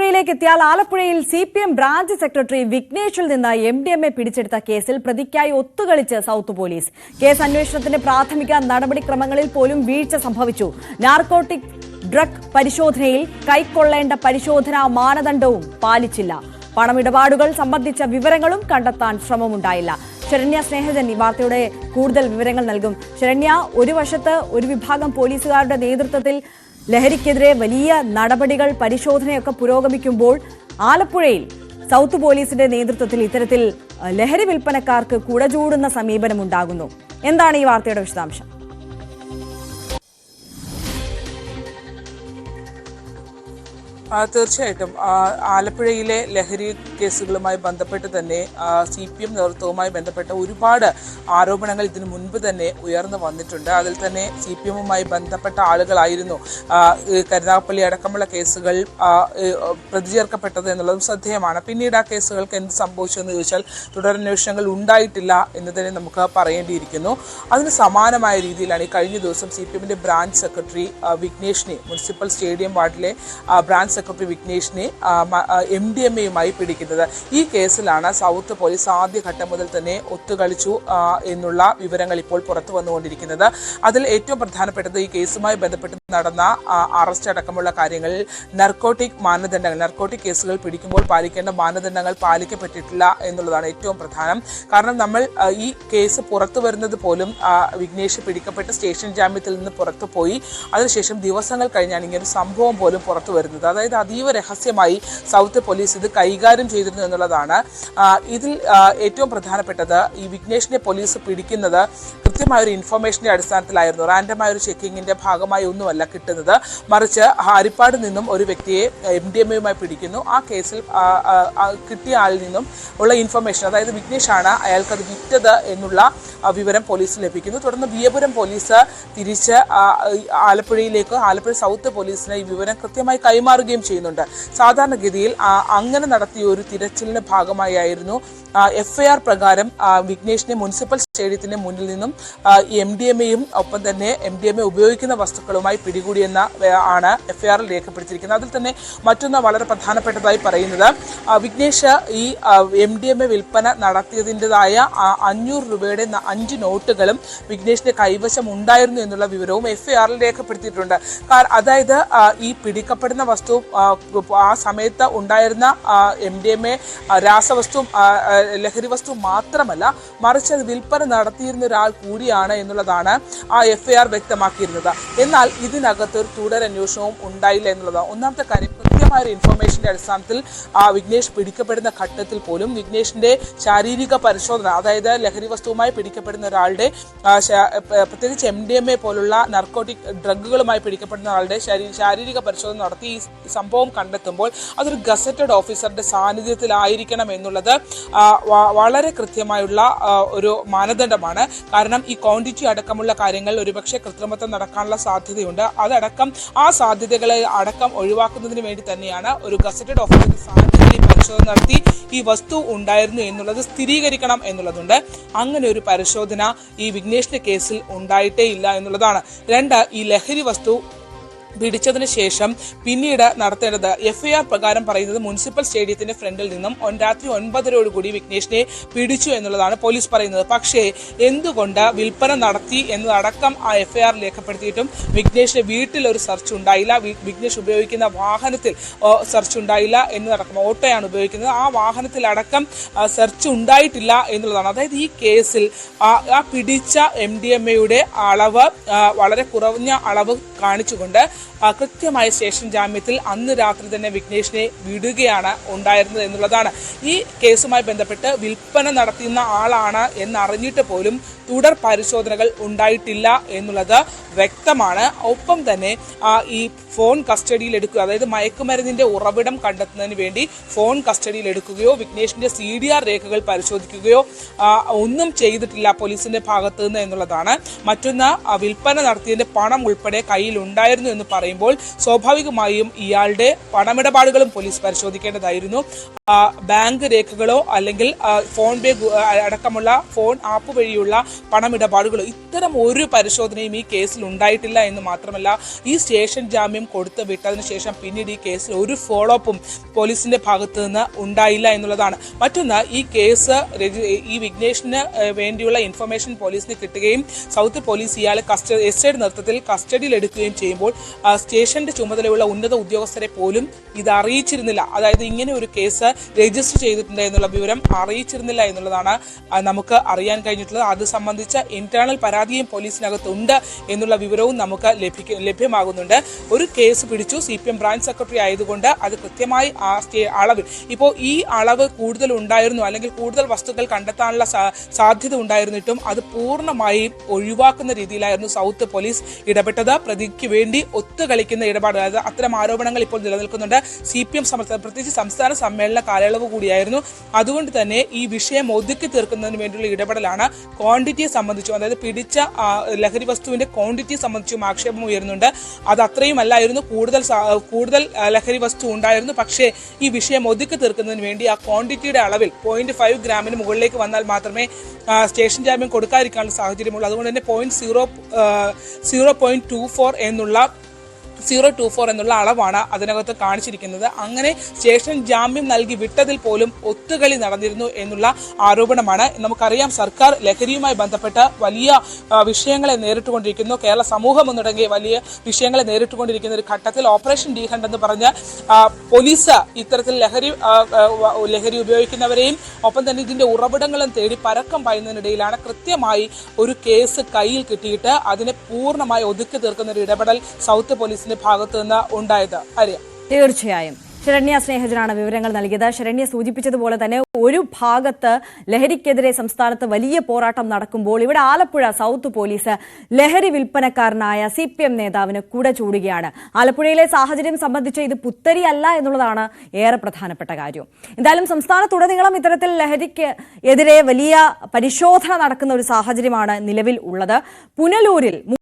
ആലപ്പുഴയിലേക്ക് എത്തിയാൽ ആലപ്പുഴയിൽ CPM branch secretary വിഘ്നേഷിൽ നിന്ന് MDMA പിടിച്ചെടുത്ത കേസിൽ പ്രതിക്കായി ഒത്തുകളിച്ച് സൗത്ത് പോലീസ്. കേസ് അന്വേഷണത്തിന്റെ പ്രാഥമിക നടപടിക്രമങ്ങളിൽ പോലും വീഴ്ച സംഭവിച്ചു. നാർക്കോട്ടിക് ഡ്രഗ് പരിശോധനയിൽ കൈക്കൊള്ളേണ്ട പരിശോധനാ മാനദണ്ഡവും പാലിച്ചില്ല. പണമിടപാടുകൾ സംബന്ധിച്ച വിവരങ്ങളും കണ്ടെത്താൻ ശ്രമമുണ്ടായില്ല. ശരണ്യ സ്നേഹജൻ ഈ വാർത്തയുടെ കൂടുതൽ വിവരങ്ങൾ നൽകും. ശരണ്യ, ഒരു വശത്ത് ഒരു വിഭാഗം പോലീസുകാരുടെ നേതൃത്വത്തിൽ ലഹരിക്കെതിരെ വലിയ നടപടികൾ പരിശോധനയൊക്കെ പുരോഗമിക്കുമ്പോൾ ആലപ്പുഴയിൽ സൗത്ത് പോലീസിന്റെ നേതൃത്വത്തിൽ ഇത്തരത്തിൽ ലഹരി വിൽപ്പനക്കാർക്ക് കുടചൂടുന്ന സമീപനമുണ്ടാകുന്നു. എന്താണ് ഈ വാർത്തയുടെ വിശദാംശം? തീർച്ചയായിട്ടും ആലപ്പുഴയിലെ ലഹരി കേസുകളുമായി ബന്ധപ്പെട്ട് തന്നെ CPM നേതൃത്വവുമായി ബന്ധപ്പെട്ട ഒരുപാട് ആരോപണങ്ങൾ ഇതിനു മുൻപ് തന്നെ ഉയർന്നു വന്നിട്ടുണ്ട്. അതിൽ തന്നെ CPMവുമായി ബന്ധപ്പെട്ട ആളുകളായിരുന്നു കരുനാഗപ്പള്ളി അടക്കമുള്ള കേസുകൾ പ്രതി ചേർക്കപ്പെട്ടത് എന്നുള്ളതും ശ്രദ്ധേയമാണ്. പിന്നീട് ആ കേസുകൾക്ക് എന്ത് സംഭവിച്ചു എന്ന് ചോദിച്ചാൽ തുടരന്വേഷണങ്ങൾ ഉണ്ടായിട്ടില്ല എന്ന് തന്നെ നമുക്ക് പറയേണ്ടിയിരിക്കുന്നു. അതിന് സമാനമായ രീതിയിലാണ് ഈ കഴിഞ്ഞ ദിവസം CPMന്റെ ബ്രാഞ്ച് സെക്രട്ടറി വിഘ്നേഷിനെ, മുനിസിപ്പൽ സ്റ്റേഡിയം വാർഡിലെ ബ്രാഞ്ച് സെക്രട്ടറി വിഘ്നേഷിനെ MDMAയുമായി പിടിക്കുന്നത്. ഈ കേസിലാണ് സൗത്ത് പോലീസ് ആദ്യഘട്ടം മുതൽ തന്നെ ഒത്തുകളിച്ചു എന്നുള്ള വിവരങ്ങൾ ഇപ്പോൾ പുറത്തു വന്നുകൊണ്ടിരിക്കുന്നത്. അതിൽ ഏറ്റവും പ്രധാനപ്പെട്ടത് ഈ കേസുമായി ബന്ധപ്പെട്ട് നടന്ന അറസ്റ്റ് അടക്കമുള്ള കാര്യങ്ങളിൽ നാർക്കോട്ടിക് കേസുകൾ പിടിക്കുമ്പോൾ പാലിക്കേണ്ട മാനദണ്ഡങ്ങൾ പാലിക്കപ്പെട്ടിട്ടില്ല എന്നുള്ളതാണ് ഏറ്റവും പ്രധാനം. കാരണം നമ്മൾ ഈ കേസ് പുറത്തു വരുന്നത് പോലും വിഘ്നേഷ് പിടിക്കപ്പെട്ട് സ്റ്റേഷൻ ജാമ്യത്തിൽ നിന്ന് പുറത്തു പോയി അതിനുശേഷം ദിവസങ്ങൾ കഴിഞ്ഞാണ് ഇങ്ങനെ സംഭവം പോലും പുറത്തു വരുന്നത്. അതായത് അതീവ രഹസ്യമായി സൗത്ത് പോലീസ് ഇത് കൈകാര്യം ചെയ്തിരുന്നു എന്നുള്ളതാണ്. ഇതിൽ ഏറ്റവും പ്രധാനപ്പെട്ടത് ഈ വിഘ്നേഷിനെ പോലീസ് പിടിക്കുന്നത് കൃത്യമായ ഒരു ഇൻഫർമേഷന്റെ അടിസ്ഥാനത്തിലായിരുന്നു. റാൻഡമായ ഒരു ചെക്കിങ്ങിന്റെ ഭാഗമായി ഒന്നുമല്ല കിട്ടുന്നത്, മറിച്ച് ഹരിപ്പാട് നിന്നും ഒരു വ്യക്തിയെ MDMAയുമായി പിടിക്കുന്നു. ആ കേസിൽ കിട്ടിയ ആളിൽ നിന്നും ഉള്ള ഇൻഫർമേഷൻ, അതായത് വിഘ്നേഷാണ് അയാൾക്കത് വിറ്റത് എന്നുള്ള വിവരം പോലീസിന് ലഭിക്കുന്നു. തുടർന്ന് വിയപുരം പോലീസ് തിരിച്ച് ആലപ്പുഴ സൗത്ത് പോലീസിന് ഈ വിവരം കൃത്യമായി കൈമാറുകയും ചെയ്യുന്നുണ്ട്. സാധാരണഗതിയിൽ അങ്ങനെ നടത്തിയ ഒരു തിരച്ചിലിന്റെ ഭാഗമായിരുന്നു FIR പ്രകാരം വിഘ്നേഷിനെ മുനിസിപ്പൽ സ്റ്റേഡിയത്തിന്റെ മുന്നിൽ നിന്നും MDMAയും ഒപ്പം തന്നെ MDMA ഉപയോഗിക്കുന്ന വസ്തുക്കളുമായി പിടികൂടിയെന്ന ആണ് FIR രേഖപ്പെടുത്തിയിരിക്കുന്നത്. അതിൽ തന്നെ മറ്റൊന്ന് വളരെ പ്രധാനപ്പെട്ടതായി പറയുന്നത്, വിഘ്നേഷ് ഈ MDMA വിൽപ്പന നടത്തിയതിൻ്റെതായ 500 രൂപയുടെ 5 നോട്ടുകളും വിഘ്നേഷിന്റെ കൈവശം ഉണ്ടായിരുന്നു എന്നുള്ള വിവരവും FIR രേഖപ്പെടുത്തിയിട്ടുണ്ട്. അതായത് ഈ പിടിക്കപ്പെടുന്ന വസ്തു ആ സമയത്ത് ഉണ്ടായിരുന്ന MDMA രാസവസ്തുവും ലഹരി വസ്തു മാത്രമല്ല, മറിച്ച് അത് വിൽപ്പന നടത്തിയിരുന്ന ഒരാൾ കൂടിയാണ് എന്നുള്ളതാണ് ആ FIR വ്യക്തമാക്കിയിരുന്നത്. എന്നാൽ ഇതിനകത്ത് ഒരു തുടരന്വേഷണവും ഉണ്ടായില്ല എന്നുള്ളതാണ്. ഒന്നാമത്തെ കാര്യം, കൃത്യമായ ഒരു ഇൻഫർമേഷന്റെ അടിസ്ഥാനത്തിൽ വിഘ്നേഷ് പിടിക്കപ്പെടുന്ന ഘട്ടത്തിൽ പോലും വിഘ്നേഷിന്റെ ശാരീരിക പരിശോധന, അതായത് ലഹരി വസ്തുവുമായി പിടിക്കപ്പെടുന്ന ഒരാളുടെ പ്രത്യേകിച്ച് MDMA പോലുള്ള നാർക്കോട്ടിക് ഡ്രഗുകളുമായി പിടിക്കപ്പെടുന്ന ആളുടെ ശാരീരിക പരിശോധന നടത്തി ഈ സംഭവം കണ്ടെത്തുമ്പോൾ അതൊരു ഗസറ്റഡ് ഓഫീസറുടെ സാന്നിധ്യത്തിലായിരിക്കണം എന്നുള്ളത് വളരെ കൃത്യമായുള്ള ഒരു മാനദണ്ഡമാണ്. കാരണം ഈ ക്വാണ്ടിറ്റി അടക്കമുള്ള കാര്യങ്ങൾ ഒരുപക്ഷെ കൃത്രിമത്വം നടക്കാനുള്ള സാധ്യതയുണ്ട്. അതടക്കം ആ സാധ്യതകളെ അടക്കം ഒഴിവാക്കുന്നതിന് വേണ്ടി തന്നെയാണ് ഒരു ഗസറ്റഡ് ഓഫീസറുടെ സാന്നിധ്യത്തിൽ പരിശോധന നടത്തി ഈ വസ്തു ഉണ്ടായിരുന്നു എന്നുള്ളത് സ്ഥിരീകരിക്കണം എന്നുള്ളതുണ്ട്. അങ്ങനെ ഒരു പരിശോധന ഈ വിഘ്നേഷിന്റെ കേസിൽ ഉണ്ടായിട്ടേ ഇല്ല എന്നുള്ളതാണ്. 2, ഈ ലഹരി വസ്തു പിടിച്ചതിന് ശേഷം പിന്നീട് നടത്തേണ്ടത് FIR പ്രകാരം പറയുന്നത് മുനിസിപ്പൽ സ്റ്റേഡിയത്തിന്റെ ഫ്രണ്ടിൽ നിന്നും രാത്രി 9:30 വിഘ്നേഷിനെ പിടിച്ചു എന്നുള്ളതാണ് പോലീസ് പറയുന്നത്. പക്ഷേ എന്തുകൊണ്ട് വിൽപ്പന നടത്തി എന്നതടക്കം ആ FIR രേഖപ്പെടുത്തിയിട്ടും വിഘ്നേഷിന്റെ വീട്ടിൽ ഒരു സെർച്ച് ഉണ്ടായില്ല, വിഘ്നേഷ് ഉപയോഗിക്കുന്ന വാഹനത്തിൽ സെർച്ച് ഉണ്ടായില്ല എന്നതടക്കം, ഓട്ടോയാണ് ഉപയോഗിക്കുന്നത്, ആ വാഹനത്തിലടക്കം സെർച്ച് ഉണ്ടായിട്ടില്ല എന്നുള്ളതാണ്. അതായത് ഈ കേസിൽ ആ പിടിച്ച MDMAയുടെ അളവ് വളരെ കുറഞ്ഞ അളവ് കാണിച്ചുകൊണ്ട് കൃത്യമായ സ്റ്റേഷൻ ജാമ്യത്തിൽ അന്ന് രാത്രി തന്നെ വിഘ്നേഷിനെ വിടുകയാണ് ഉണ്ടായിരുന്നത് എന്നുള്ളതാണ്. ഈ കേസുമായി ബന്ധപ്പെട്ട് വിൽപ്പന നടത്തുന്ന ആളാണ് എന്നറിഞ്ഞിട്ട് പോലും തുടർ പരിശോധനകൾ ഉണ്ടായിട്ടില്ല എന്നുള്ളത് വ്യക്തമാണ്. ഒപ്പം തന്നെ ഈ ഫോൺ കസ്റ്റഡിയിൽ എടുക്കുക, അതായത് മയക്കുമരുന്നിന്റെ ഉറവിടം കണ്ടെത്തുന്നതിന് വേണ്ടി ഫോൺ കസ്റ്റഡിയിൽ എടുക്കുകയോ വിഘ്നേഷിന്റെ CDR രേഖകൾ പരിശോധിക്കുകയോ ഒന്നും ചെയ്തിട്ടില്ല പോലീസിന്റെ ഭാഗത്തു നിന്ന് എന്നുള്ളതാണ്. മറ്റൊന്ന്, വിൽപ്പന നടത്തിയതിന്റെ പണം ഉൾപ്പെടെ കയ്യിൽ ഉണ്ടായിരുന്നു എന്ന് പറയുമ്പോൾ സ്വാഭാവികമായും ഇയാളുടെ പണമിടപാടുകളും പോലീസ് പരിശോധിക്കേണ്ടതായിരുന്നു. ബാങ്ക് രേഖകളോ അല്ലെങ്കിൽ ഫോൺ പേ അടക്കമുള്ള ഫോൺ ആപ്പ് വഴിയുള്ള പണമിടപാടുകളോ ഇത്തരം ഒരു പരിശോധനയും ഈ കേസിൽ ഉണ്ടായിട്ടില്ല എന്ന് മാത്രമല്ല, ഈ സ്റ്റേഷൻ ജാമ്യം കൊടുത്തു വിട്ടതിന് ശേഷം പിന്നീട് ഈ കേസിൽ ഒരു ഫോളോ അപ്പും പോലീസിന്റെ ഭാഗത്ത് നിന്ന് ഉണ്ടായില്ല എന്നുള്ളതാണ്. മറ്റൊന്ന്, ഈ കേസ് ഈ വിഘ്നേഷിന് വേണ്ടിയുള്ള ഇൻഫർമേഷൻ പോലീസിന് കിട്ടുകയും സൗത്ത് പോലീസ് ഇയാളെ എസ്ഐയുടെ നേതൃത്വത്തിൽ കസ്റ്റഡിയിൽ എടുക്കുകയും ചെയ്യുമ്പോൾ സ്റ്റേഷന്റെ ചുമതലയുള്ള ഉന്നത ഉദ്യോഗസ്ഥരെ പോലും ഇത് അറിയിച്ചിരുന്നില്ല. അതായത് ഇങ്ങനെ ഒരു കേസ് രജിസ്റ്റർ ചെയ്തിട്ടുണ്ട് എന്നുള്ള വിവരം അറിയിച്ചിരുന്നില്ല എന്നുള്ളതാണ് നമുക്ക് അറിയാൻ കഴിഞ്ഞിട്ടുള്ളത്. അത് സംബന്ധിച്ച ഇന്റേണൽ പരാതിയും പോലീസിനകത്തുണ്ട് എന്നുള്ള വിവരവും നമുക്ക് ലഭ്യമാകുന്നുണ്ട്. ഒരു കേസ് പിടിച്ചു, CPM ബ്രാഞ്ച് സെക്രട്ടറി ആയതുകൊണ്ട് അത് കൃത്യമായി ആ അളവ്, ഇപ്പോൾ ഈ അളവ് കൂടുതൽ ഉണ്ടായിരുന്നു അല്ലെങ്കിൽ കൂടുതൽ വസ്തുക്കൾ കണ്ടെത്താനുള്ള സാധ്യത ഉണ്ടായിരുന്നിട്ടും അത് പൂർണ്ണമായി ഒഴിവാക്കുന്ന രീതിയിലായിരുന്നു സൗത്ത് പോലീസ് ഇടപെട്ടത്. പ്രതിക്ക് വേണ്ടി ഒത്തുകളിക്കുന്ന ഇടപാട്, അതായത് അത്തരം ആരോപണങ്ങൾ ഇപ്പോൾ നിലനിൽക്കുന്നുണ്ട്. CPM പ്രത്യേകിച്ച് സംസ്ഥാന സമ്മേളന കാലയളവ് കൂടിയായിരുന്നു. അതുകൊണ്ട് തന്നെ ഈ വിഷയം ഒതുക്കി തീർക്കുന്നതിന് വേണ്ടിയുള്ള ഇടപെടലാണ്. ക്വാണ്ടിറ്റിയെ സംബന്ധിച്ചും, അതായത് പിടിച്ച ലഹരി വസ്തുവിന്റെ ക്വാണ്ടിറ്റി സംബന്ധിച്ചും ആക്ഷേപം ഉയരുന്നുണ്ട്. അത് അത്രയും അല്ലായിരുന്നു, കൂടുതൽ ലഹരി വസ്തു ഉണ്ടായിരുന്നു. പക്ഷേ ഈ വിഷയം ഒതുക്കി തീർക്കുന്നതിന് വേണ്ടി ആ ക്വാണ്ടിറ്റിയുടെ അളവിൽ 0.5 ഗ്രാമിന് മുകളിലേക്ക് വന്നാൽ മാത്രമേ സ്റ്റേഷൻ ജാമ്യം കൊടുക്കാതിരിക്കാനുള്ള സാഹചര്യമുള്ളൂ. അതുകൊണ്ട് തന്നെ 0.24 എന്നുള്ള അളവാണ് അതിനകത്ത് കാണിച്ചിരിക്കുന്നത്. അങ്ങനെ സ്റ്റേഷൻ ജാമ്യം നൽകി വിട്ടതിൽ പോലും ഒത്തുകളി നടന്നിരുന്നു എന്നുള്ള ആരോപണമാണ്. നമുക്കറിയാം, സർക്കാർ ലഹരിയുമായി ബന്ധപ്പെട്ട് വലിയ വിഷയങ്ങളെ നേരിട്ടുകൊണ്ടിരിക്കുന്നു. കേരള സമൂഹം ഒന്നടങ്ങിയ വലിയ വിഷയങ്ങളെ നേരിട്ടുകൊണ്ടിരിക്കുന്ന ഒരു ഘട്ടത്തിൽ ഓപ്പറേഷൻ ഡി ഹണ്ട് എന്ന് പറഞ്ഞ് പോലീസ് ഇത്തരത്തിൽ ലഹരി ഉപയോഗിക്കുന്നവരെയും ഒപ്പം തന്നെ ഇതിന്റെ ഉറവിടങ്ങളും തേടി പരക്കം പായുന്നതിനിടയിലാണ് കൃത്യമായി ഒരു കേസ് കയ്യിൽ കിട്ടിയിട്ട് അതിനെ പൂർണ്ണമായി ഒതുക്കി തീർക്കുന്ന ഒരു ഇടപെടൽ സൗത്ത് പോലീസിന്റെ ഭാഗത്ത് നിന്ന് ഉണ്ടായത്. അറിയാം, തീർച്ചയായും ശരണ്യ സ്നേഹജനാണ് വിവരങ്ങൾ നൽകിയത്. ശരണ്യ സൂചിപ്പിച്ചതുപോലെ തന്നെ ഒരു ഭാഗത്ത് ലഹരിക്കെതിരെ സംസ്ഥാനത്ത് വലിയ പോരാട്ടം നടക്കുമ്പോൾ ഇവിടെ ആലപ്പുഴ സൗത്ത് പോലീസ് ലഹരി വിൽപ്പനക്കാരനായ CPM നേതാവിന് കുട ചൂടുകയാണ്. ആലപ്പുഴയിലെ സാഹചര്യം സംബന്ധിച്ച് ഇത് പുത്തരിയല്ല എന്നുള്ളതാണ് ഏറെ പ്രധാനപ്പെട്ട കാര്യം. എന്തായാലും സംസ്ഥാനത്തുടനീളം ഇത്തരത്തിൽ ലഹരിക്ക് എതിരെ വലിയ പരിശോധന നടക്കുന്ന ഒരു സാഹചര്യമാണ് നിലവിൽ ഉള്ളത്. പുനലൂരിൽ